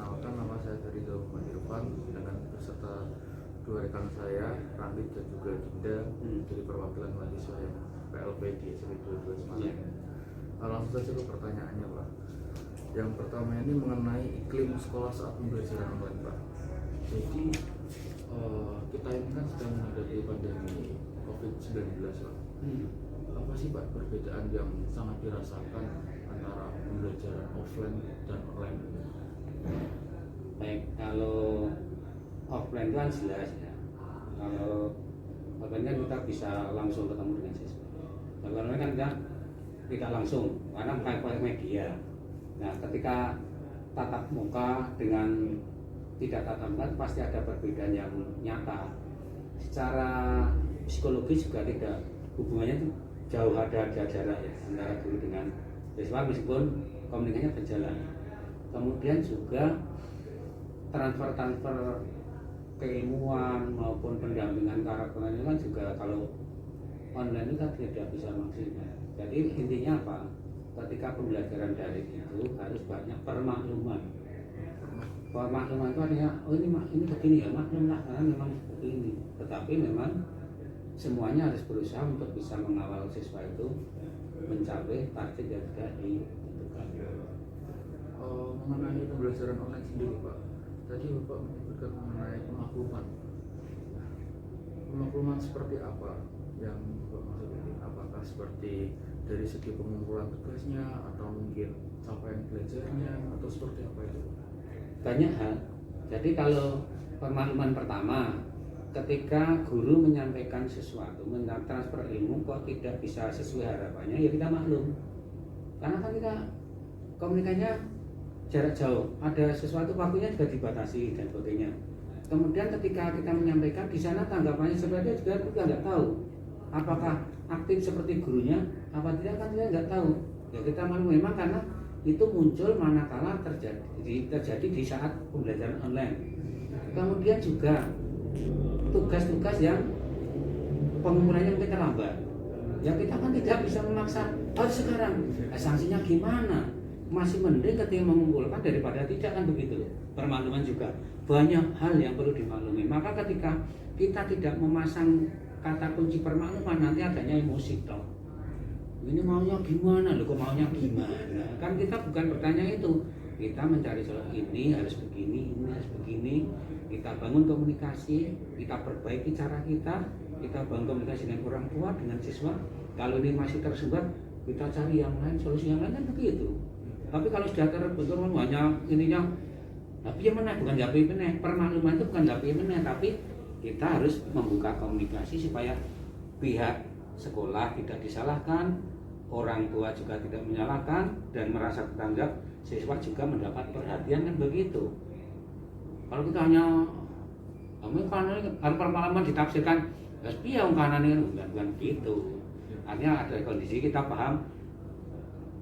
Perkenalkan, nama saya dari Muhammad Irfan dengan beserta dua rekan saya, Randit dan juga Dinda dari perwakilan mahasiswa yang PLP di SMP 22 Semarang. Langsung saja ke pertanyaannya, Pak. Yang pertama ini mengenai iklim sekolah saat pembelajaran online, Pak. Jadi kita ini kan sedang menghadapi pandemi COVID-19, Pak. Apa sih, Pak, perbedaan yang sangat dirasakan antara pembelajaran offline dan online? Baik, kalau offline kan jelas ya. Kalau offline kan kita bisa langsung ketemu dengan siswa. Kalau online kan kita tidak langsung karena pakai media. Nah, ketika tatap muka dengan tidak tatap muka pasti ada perbedaan yang nyata. Secara psikologis juga tidak, hubungannya itu jauh ada jarak ya antara guru dengan siswa meskipun komunikasinya berjalan. Kemudian juga transfer keilmuan maupun pendampingan karakternya kan juga kalau online itu kan tidak bisa maksimal. Jadi intinya apa? Ketika pembelajaran daring itu harus banyak permakluman. Permakluman itu artinya, oh ini begini ya, maklum lah karena memang seperti ini. Tetapi memang semuanya harus berusaha untuk bisa mengawal siswa itu mencapai target yang sudah ditentukan. Mengenai pembelajaran online sendiri, Pak, tadi Bapak menyebutkan mengenai pemakluman. Pemakluman seperti apa yang Bapak maksudkan? Apakah seperti dari segi pengumpulan tugasnya atau mungkin capaian belajarnya atau seperti apa itu? Banyak hal. Jadi kalau pemakluman pertama, ketika guru menyampaikan sesuatu, mentransfer ilmu kok tidak bisa sesuai harapannya, ya kita maklum. Karena kan kita komunikasinya jarak jauh, ada sesuatu waktunya juga dibatasi dan sebagainya. Kemudian ketika kita menyampaikan di sana tanggapannya sebenarnya juga kita nggak tahu apakah aktif seperti gurunya apa tidak, kan kita nggak tahu. Ya kita malu memang karena itu muncul manakala terjadi di saat pembelajaran online. Kemudian juga tugas-tugas yang pengumpulannya mungkin terlambat. Ya kita kan tidak bisa memaksa harus sekarang. Sanksinya gimana? Masih mending ketika mengumpulkan daripada tidak, kan begitu. Permakluman juga banyak hal yang perlu dimaklumi. Maka ketika kita tidak memasang kata kunci permakluman, nanti adanya emosi toh. Ini maunya gimana? Loh kok maunya gimana? Kan kita bukan bertanya itu. Kita mencari solusi, ini harus begini, ini harus begini. Kita bangun komunikasi, kita perbaiki cara kita bangun komunikasi dengan orang tua, dengan siswa. Kalau ini masih tersumbat, kita cari yang lain, solusi yang lain, kan begitu. Tapi kalau sudah terbentur hanya ininya, tapi yang mana bukan tapi meneh, permakluman itu bukan tapi meneh, tapi kita harus membuka komunikasi supaya pihak sekolah tidak disalahkan, orang tua juga tidak menyalahkan dan merasa bertanggung jawab, siswa juga mendapat perhatian, kan begitu. Kalau kita hanya kamu kan harus permakluman ditafsirkan, ya piye wong kanane bukan gitu. Artinya ada kondisi kita paham,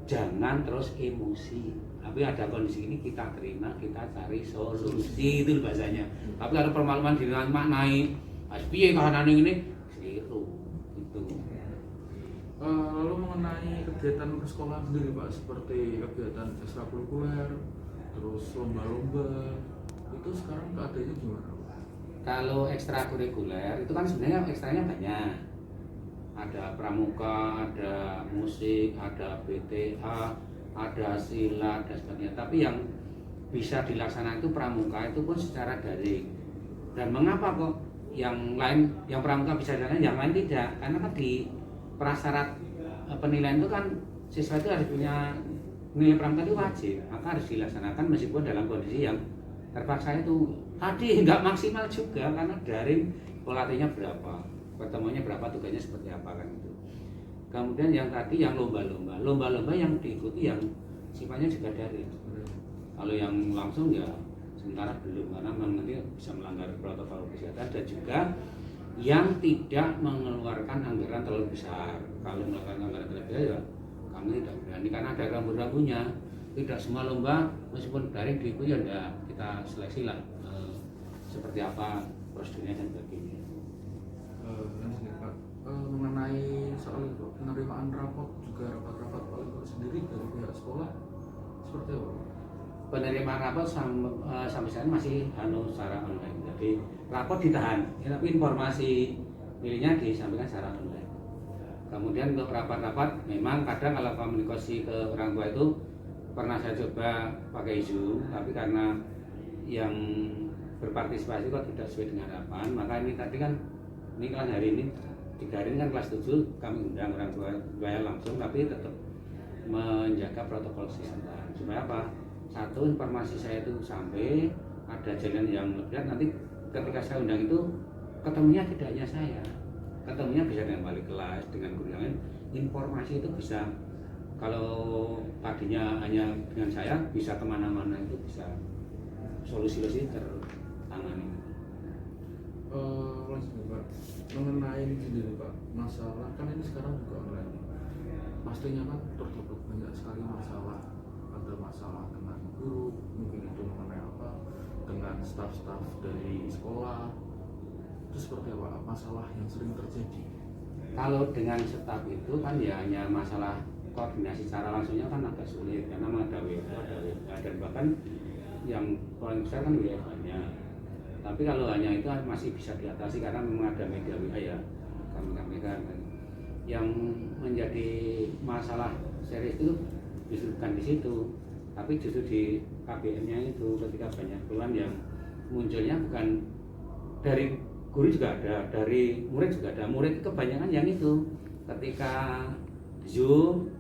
jangan terus emosi. Tapi ada kondisi ini kita terima, kita cari solusi, itu bahasanya. Tapi kalau permakluman dimaknai, piye kahanane ini, keliru itu. Lalu mengenai kegiatan persekolahan sendiri, Pak, seperti kegiatan ekstrakurikuler, terus lomba-lomba, itu sekarang keadaannya gimana, Pak? Kalau ekstrakurikuler itu kan sebenarnya ekstranya banyak. Ada pramuka, ada musik, ada BTA, ada silat dan sebagainya. Tapi yang bisa dilaksanakan itu pramuka itu pun secara daring. Dan mengapa kok yang lain, yang pramuka bisa dilaksanakan, yang lain tidak? Karena kan di prasyarat penilaian itu kan siswa itu harus punya nilai pramuka itu wajib, maka harus dilaksanakan meskipun dalam kondisi yang terpaksa itu tadi nggak maksimal juga karena daring, pelatihnya berapa, pertemuannya berapa, tugasnya seperti apa, kan itu. Kemudian yang tadi yang lomba-lomba yang diikuti yang sifatnya juga daring. Kalau yang langsung ya sementara belum, karena nanti bisa melanggar protokol kesehatan, dan juga yang tidak mengeluarkan anggaran terlalu besar. Kalau mengeluarkan anggaran terlalu besar ya kami tidak berani karena ada rambu-rambunya. Tidak semua lomba meskipun daring diikuti ya enggak, kita seleksi lah seperti apa prosedurnya dan sebagainya. Pak, mengenai soal itu, penerimaan rapot juga rapat-rapat paling sendiri dari pihak sekolah seperti apa? penerimaan rapor sampai sekarang masih secara online. Jadi rapor ditahan, tapi informasi miliknya disampaikan secara online. Kemudian untuk rapat-rapat, memang kadang kalau komunikasi ke orang tua itu pernah saya coba pakai Zoom, tapi karena yang berpartisipasi kok tidak sesuai dengan harapan, maka ini tadi kan ini kan hari ini 3 hari ini kan kelas 7 kami undang orang tua langsung, tapi tetap menjaga protokol kesehatan supaya apa? Satu, informasi saya itu sampai ada jalan yang lebih, nanti ketika saya undang itu ketemunya tidak hanya saya, ketemunya bisa dengan wali kelas, dengan guru yang lain. Informasi itu bisa, kalau tadinya hanya dengan saya, bisa kemana-mana, itu bisa solusi-solusi tertangani. Lanjut Pak, mengenai ini sendiri Pak, masalah kan ini sekarang juga online, pastinya kan tertutup banyak sekali masalah. Ada masalah dengan guru, mungkin itu mengenai apa, dengan staf-staf dari sekolah, itu seperti apa masalah yang sering terjadi? Kalau dengan staf itu kan ya hanya masalah koordinasi secara langsungnya kan agak sulit karena ada WA, dan bahkan yang paling besar kan WA-nya. Tapi kalau hanya itu masih bisa diatasi karena memang ada media WA ya, kami kan. Yang menjadi masalah serius itu justru bukan di situ, tapi justru di KBM-nya itu, ketika banyak keluhan yang munculnya bukan dari guru juga ada, dari murid juga ada. Murid kebanyakan yang itu ketika Zoom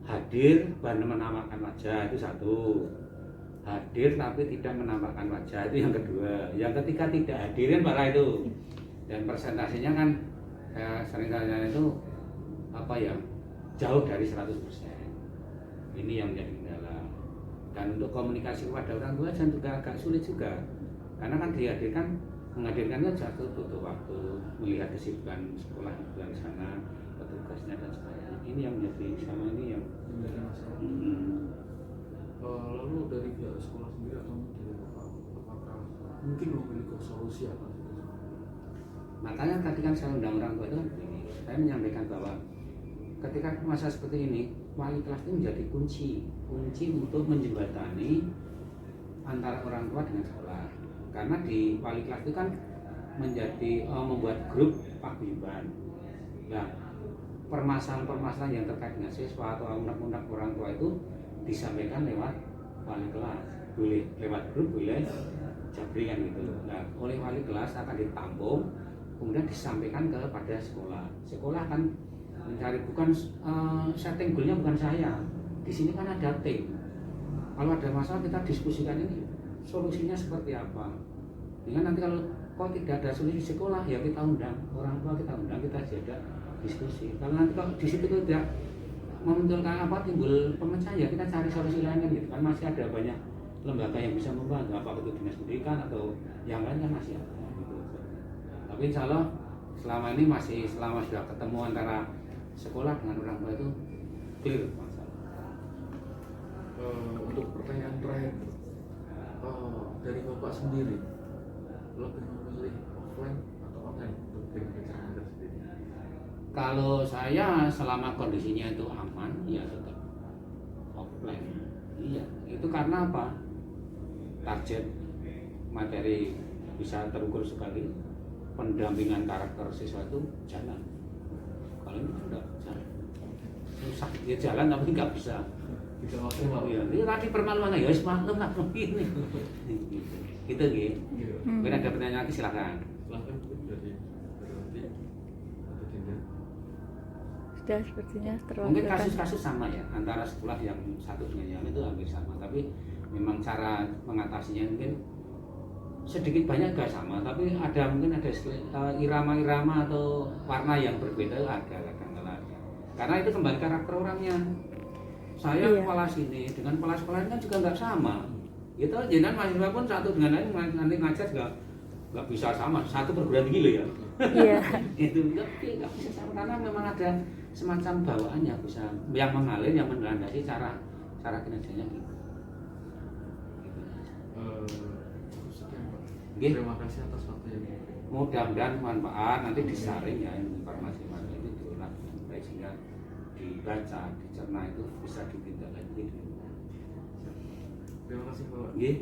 hadir baru menampakkan wajah, itu satu. Hadir tapi tidak menampakkan wajah, itu yang kedua. Yang ketiga tidak hadirin malah itu. Dan presentasinya kan saya sering tanya itu apa ya, jauh dari 100%. Ini yang menjadi kendala. Dan untuk komunikasi kepada orang tua juga agak sulit juga, karena kan menghadirkan kan jatuh butuh waktu, melihat kesibukan sekolah di sana, petugasnya dan sebagainya. Ini yang menjadi sama ini yang menjadi masalah. Lalu dari pihak sekolah sendiri atau dari Bapak, apakah mungkin memiliki solusi atas itu? Makanya tadi kan saya undang orang tua itu, saya menyampaikan bahwa ketika masa seperti ini, wali kelas itu menjadi kunci untuk menjembatani antara orang tua dengan sekolah. Karena di wali kelas itu kan membuat grup paguyuban. Nah, permasalahan-permasalahan yang terkait dengan siswa atau unek-unek orang tua itu disampaikan lewat wali kelas, boleh lewat grup, boleh jabri kan gitu. Nah, oleh wali kelas akan ditampung, kemudian disampaikan kepada sekolah. Sekolah akan mencari, bukan setting goalnya bukan saya. Di sini kan ada tim. Kalau ada masalah kita diskusikan ini solusinya seperti apa. Dengan nanti kalau kok tidak ada solusi sekolah, ya kita undang orang tua, kita ada diskusi. Kalau nanti kalau di situ tidak memunculkan apa, timbul pemecahan, ya kita cari solusi lain kan gitu kan. Masih ada banyak lembaga yang bisa membantu, apa itu dinas pendidikan atau yang lain kan masih ada gitu. Tapi insya Allah selama sudah ketemu antara sekolah dengan orang tua itu clear masalah. Untuk pertanyaan terakhir, dari Bapak sendiri lebih memilih offline atau online untuk pembelajaran sendiri? Kalau saya selama kondisinya itu aman, ya tetap offline. Iya, itu karena apa? Target materi bisa terukur sekali, pendampingan karakter siswa itu jalan. Kalau ini enggak jalan, susah dia jalan tapi nggak bisa. Bisa maksimal. Ya, ini tadi permaluan ya, semalam lah begini. Gitu gitu. Mungkin ada pertanyaan lagi silakan. Silahkan dari nanti atau tidak. Sudah sepertinya Mungkin terwakilkan. kasus-kasus sama ya, antara sekolah yang satu dengan yang itu hampir sama, tapi memang cara mengatasinya mungkin sedikit banyak gak sama, tapi mungkin ada irama-irama atau warna yang berbeda, ada kadang-kadang. Karena itu kembali karakter orangnya. Saya Iya. kepala sini dengan kepala sekolah ini kan juga nggak sama. Gitu, jadi mahasiswa pun satu dengan lain nanti ngajar juga nggak bisa sama. Satu perguruan tinggi loh ya. Iya. Itu nggak bisa sama karena memang ada semacam bawaannya bisa yang mengalir, yang melandasi cara kinerjanya gitu. Sekian Pak. Nggih. Terima kasih atas waktu yang diberikan. Mudah-mudahan manfaat, nanti disaring ya informasi itu diolah baik sehingga dibaca, dicerna itu bisa ditindaklanjuti. Terima kasih Pak. Nggih.